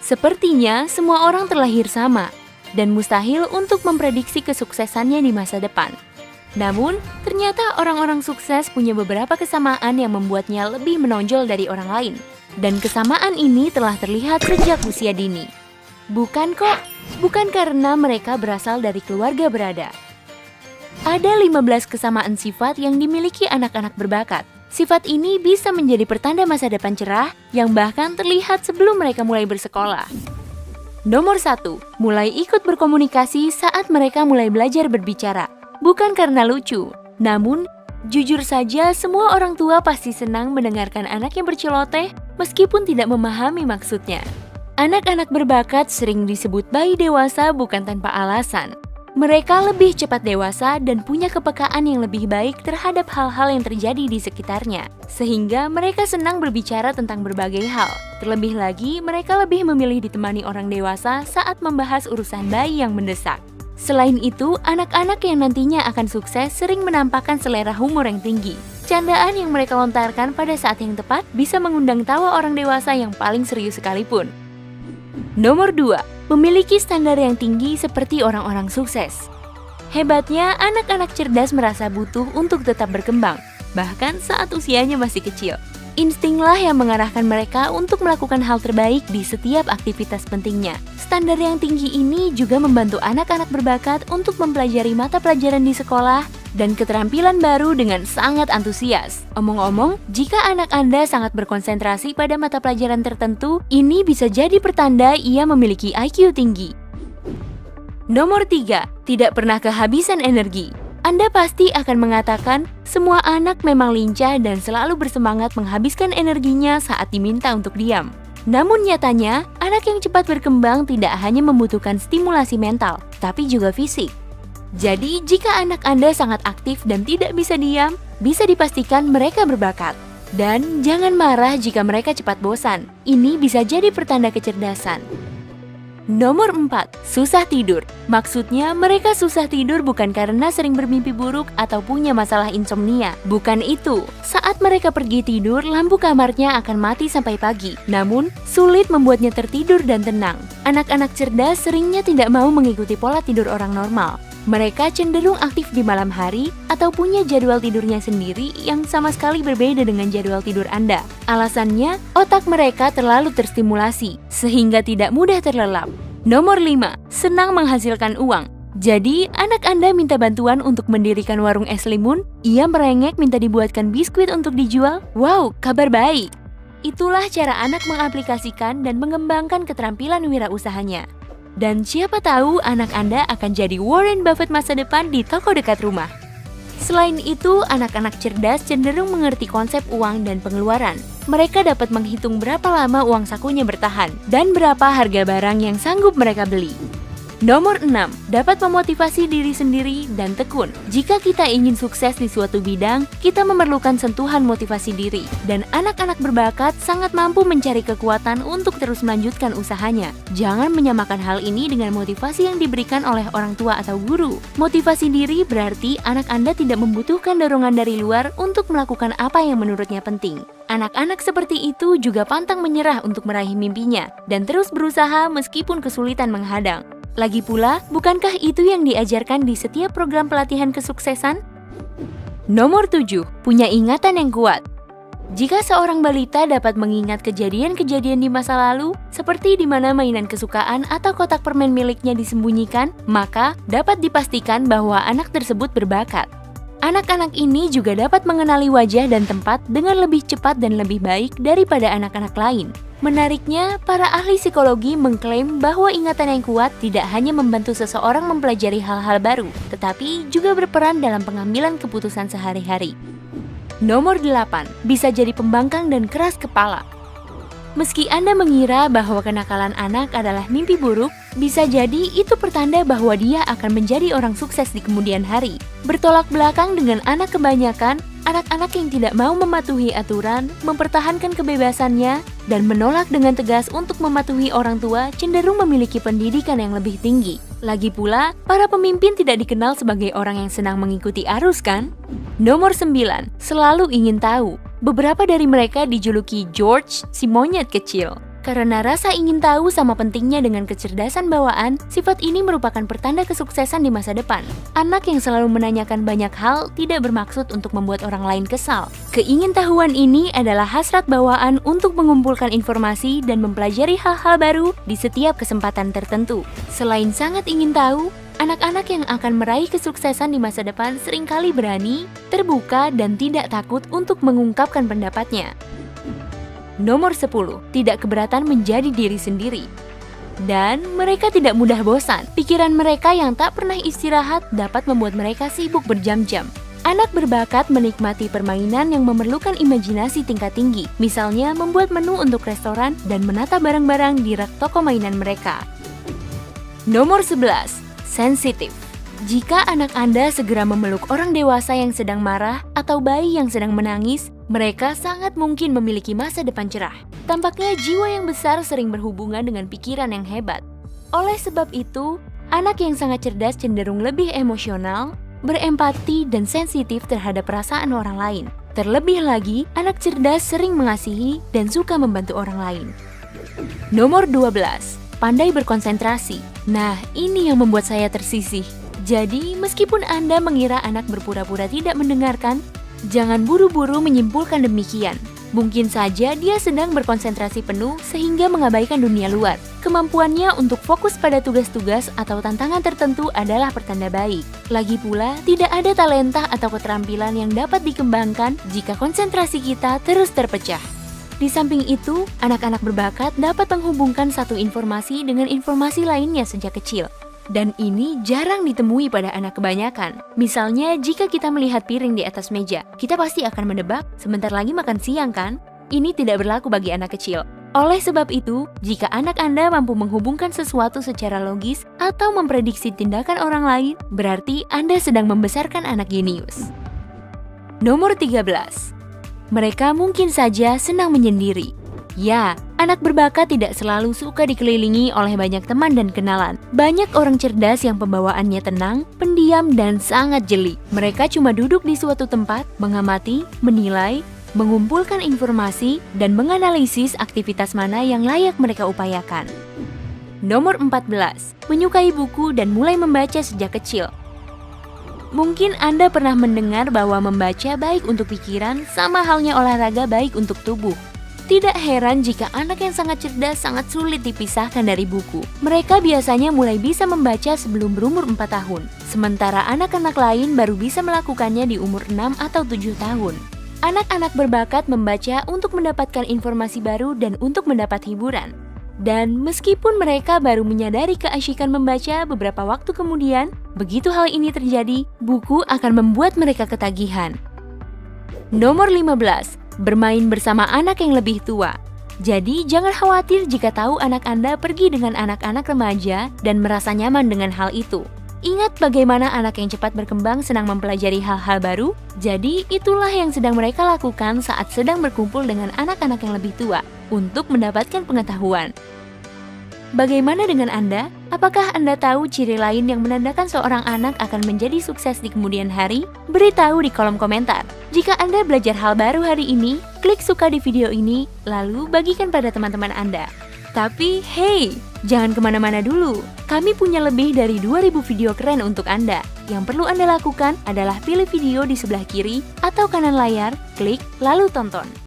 Sepertinya semua orang terlahir sama, dan mustahil untuk memprediksi kesuksesannya di masa depan. Namun, ternyata orang-orang sukses punya beberapa kesamaan yang membuatnya lebih menonjol dari orang lain. Dan kesamaan ini telah terlihat sejak usia dini. Bukan kok, bukan karena mereka berasal dari keluarga berada. Ada 15 kesamaan sifat yang dimiliki anak-anak berbakat. Sifat ini bisa menjadi pertanda masa depan cerah yang bahkan terlihat sebelum mereka mulai bersekolah. Nomor 1, mulai ikut berkomunikasi saat mereka mulai belajar berbicara. Bukan karena lucu, namun jujur saja semua orang tua pasti senang mendengarkan anak yang berceloteh meskipun tidak memahami maksudnya. Anak-anak berbakat sering disebut bayi dewasa bukan tanpa alasan. Mereka lebih cepat dewasa dan punya kepekaan yang lebih baik terhadap hal-hal yang terjadi di sekitarnya. Sehingga mereka senang berbicara tentang berbagai hal. Terlebih lagi, mereka lebih memilih ditemani orang dewasa saat membahas urusan bayi yang mendesak. Selain itu, anak-anak yang nantinya akan sukses sering menampakkan selera humor yang tinggi. Candaan yang mereka lontarkan pada saat yang tepat bisa mengundang tawa orang dewasa yang paling serius sekalipun. Nomor 2, memiliki standar yang tinggi seperti orang-orang sukses. Hebatnya, anak-anak cerdas merasa butuh untuk tetap berkembang, bahkan saat usianya masih kecil. Instinglah yang mengarahkan mereka untuk melakukan hal terbaik di setiap aktivitas pentingnya. Standar yang tinggi ini juga membantu anak-anak berbakat untuk mempelajari mata pelajaran di sekolah dan keterampilan baru dengan sangat antusias. Omong-omong, jika anak Anda sangat berkonsentrasi pada mata pelajaran tertentu, ini bisa jadi pertanda ia memiliki IQ tinggi. Nomor 3, tidak pernah kehabisan energi. Anda pasti akan mengatakan, semua anak memang lincah dan selalu bersemangat menghabiskan energinya saat diminta untuk diam. Namun nyatanya, anak yang cepat berkembang tidak hanya membutuhkan stimulasi mental, tapi juga fisik. Jadi, jika anak Anda sangat aktif dan tidak bisa diam, bisa dipastikan mereka berbakat. Dan jangan marah jika mereka cepat bosan. Ini bisa jadi pertanda kecerdasan. Nomor 4, susah tidur. Maksudnya, mereka susah tidur bukan karena sering bermimpi buruk atau punya masalah insomnia. Bukan itu. Saat mereka pergi tidur, lampu kamarnya akan mati sampai pagi. Namun, sulit membuatnya tertidur dan tenang. Anak-anak cerdas seringnya tidak mau mengikuti pola tidur orang normal. Mereka cenderung aktif di malam hari atau punya jadwal tidurnya sendiri yang sama sekali berbeda dengan jadwal tidur Anda. Alasannya, otak mereka terlalu terstimulasi, sehingga tidak mudah terlelap. Nomor 5, senang menghasilkan uang. Jadi, anak Anda minta bantuan untuk mendirikan warung es limun, ia merengek minta dibuatkan biskuit untuk dijual. Wow, kabar baik! Itulah cara anak mengaplikasikan dan mengembangkan keterampilan wirausahanya. Dan siapa tahu anak Anda akan jadi Warren Buffett masa depan di toko dekat rumah. Selain itu, anak-anak cerdas cenderung mengerti konsep uang dan pengeluaran. Mereka dapat menghitung berapa lama uang sakunya bertahan dan berapa harga barang yang sanggup mereka beli. Nomor 6, dapat memotivasi diri sendiri dan tekun. Jika kita ingin sukses di suatu bidang, kita memerlukan sentuhan motivasi diri. Dan anak-anak berbakat sangat mampu mencari kekuatan untuk terus melanjutkan usahanya. Jangan menyamakan hal ini dengan motivasi yang diberikan oleh orang tua atau guru. Motivasi diri berarti anak Anda tidak membutuhkan dorongan dari luar untuk melakukan apa yang menurutnya penting. Anak-anak seperti itu juga pantang menyerah untuk meraih mimpinya dan terus berusaha meskipun kesulitan menghadang. Lagi pula, bukankah itu yang diajarkan di setiap program pelatihan kesuksesan? Nomor 7, punya ingatan yang kuat. Jika seorang balita dapat mengingat kejadian-kejadian di masa lalu, seperti di mana mainan kesukaan atau kotak permen miliknya disembunyikan, maka dapat dipastikan bahwa anak tersebut berbakat. Anak-anak ini juga dapat mengenali wajah dan tempat dengan lebih cepat dan lebih baik daripada anak-anak lain. Menariknya, para ahli psikologi mengklaim bahwa ingatan yang kuat tidak hanya membantu seseorang mempelajari hal-hal baru, tetapi juga berperan dalam pengambilan keputusan sehari-hari. Nomor 8, bisa jadi pembangkang dan keras kepala. Meski Anda mengira bahwa kenakalan anak adalah mimpi buruk, bisa jadi itu pertanda bahwa dia akan menjadi orang sukses di kemudian hari. Bertolak belakang dengan anak kebanyakan, anak-anak yang tidak mau mematuhi aturan, mempertahankan kebebasannya, dan menolak dengan tegas untuk mematuhi orang tua cenderung memiliki pendidikan yang lebih tinggi. Lagi pula, para pemimpin tidak dikenal sebagai orang yang senang mengikuti arus kan? Nomor 9, selalu ingin tahu. Beberapa dari mereka dijuluki George, si monyet kecil. Karena rasa ingin tahu sama pentingnya dengan kecerdasan bawaan, sifat ini merupakan pertanda kesuksesan di masa depan. Anak yang selalu menanyakan banyak hal tidak bermaksud untuk membuat orang lain kesal. Keingintahuan ini adalah hasrat bawaan untuk mengumpulkan informasi dan mempelajari hal-hal baru di setiap kesempatan tertentu. Selain sangat ingin tahu, anak-anak yang akan meraih kesuksesan di masa depan seringkali berani, terbuka, dan tidak takut untuk mengungkapkan pendapatnya. Nomor 10, tidak keberatan menjadi diri sendiri. Dan mereka tidak mudah bosan. Pikiran mereka yang tak pernah istirahat dapat membuat mereka sibuk berjam-jam. Anak berbakat menikmati permainan yang memerlukan imajinasi tingkat tinggi. Misalnya membuat menu untuk restoran dan menata barang-barang di rak toko mainan mereka. Nomor 11, sensitif. Jika anak Anda segera memeluk orang dewasa yang sedang marah atau bayi yang sedang menangis, mereka sangat mungkin memiliki masa depan cerah. Tampaknya jiwa yang besar sering berhubungan dengan pikiran yang hebat. Oleh sebab itu, anak yang sangat cerdas cenderung lebih emosional, berempati, dan sensitif terhadap perasaan orang lain. Terlebih lagi, anak cerdas sering mengasihi dan suka membantu orang lain. Nomor 12, pandai berkonsentrasi. Nah, ini yang membuat saya tersisih. Jadi, meskipun Anda mengira anak berpura-pura tidak mendengarkan, jangan buru-buru menyimpulkan demikian. Mungkin saja dia sedang berkonsentrasi penuh sehingga mengabaikan dunia luar. Kemampuannya untuk fokus pada tugas-tugas atau tantangan tertentu adalah pertanda baik. Lagi pula, tidak ada talenta atau keterampilan yang dapat dikembangkan jika konsentrasi kita terus terpecah. Di samping itu, anak-anak berbakat dapat menghubungkan satu informasi dengan informasi lainnya sejak kecil. Dan ini jarang ditemui pada anak kebanyakan. Misalnya, jika kita melihat piring di atas meja, kita pasti akan menebak, sebentar lagi makan siang kan? Ini tidak berlaku bagi anak kecil. Oleh sebab itu, jika anak Anda mampu menghubungkan sesuatu secara logis atau memprediksi tindakan orang lain, berarti Anda sedang membesarkan anak jenius. Nomor 13. Mereka mungkin saja senang menyendiri. Ya, anak berbakat tidak selalu suka dikelilingi oleh banyak teman dan kenalan. Banyak orang cerdas yang pembawaannya tenang, pendiam, dan sangat jeli. Mereka cuma duduk di suatu tempat, mengamati, menilai, mengumpulkan informasi, dan menganalisis aktivitas mana yang layak mereka upayakan. Nomor 14, menyukai buku dan mulai membaca sejak kecil. Mungkin Anda pernah mendengar bahwa membaca baik untuk pikiran sama halnya olahraga baik untuk tubuh. Tidak heran jika anak yang sangat cerdas sangat sulit dipisahkan dari buku. Mereka biasanya mulai bisa membaca sebelum berumur 4 tahun. Sementara anak-anak lain baru bisa melakukannya di umur 6 atau 7 tahun. Anak-anak berbakat membaca untuk mendapatkan informasi baru dan untuk mendapat hiburan. Dan meskipun mereka baru menyadari keasyikan membaca beberapa waktu kemudian, begitu hal ini terjadi, buku akan membuat mereka ketagihan. Nomor 15. Bermain bersama anak yang lebih tua. Jadi, jangan khawatir jika tahu anak Anda pergi dengan anak-anak remaja dan merasa nyaman dengan hal itu. Ingat bagaimana anak yang cepat berkembang senang mempelajari hal-hal baru? Jadi, itulah yang sedang mereka lakukan saat sedang berkumpul dengan anak-anak yang lebih tua untuk mendapatkan pengetahuan. Bagaimana dengan Anda? Apakah Anda tahu ciri lain yang menandakan seorang anak akan menjadi sukses di kemudian hari? Beritahu di kolom komentar. Jika Anda belajar hal baru hari ini, klik suka di video ini, lalu bagikan pada teman-teman Anda. Tapi, hey, jangan kemana-mana dulu. Kami punya lebih dari 2000 video keren untuk Anda. Yang perlu Anda lakukan adalah pilih video di sebelah kiri atau kanan layar, klik, lalu tonton.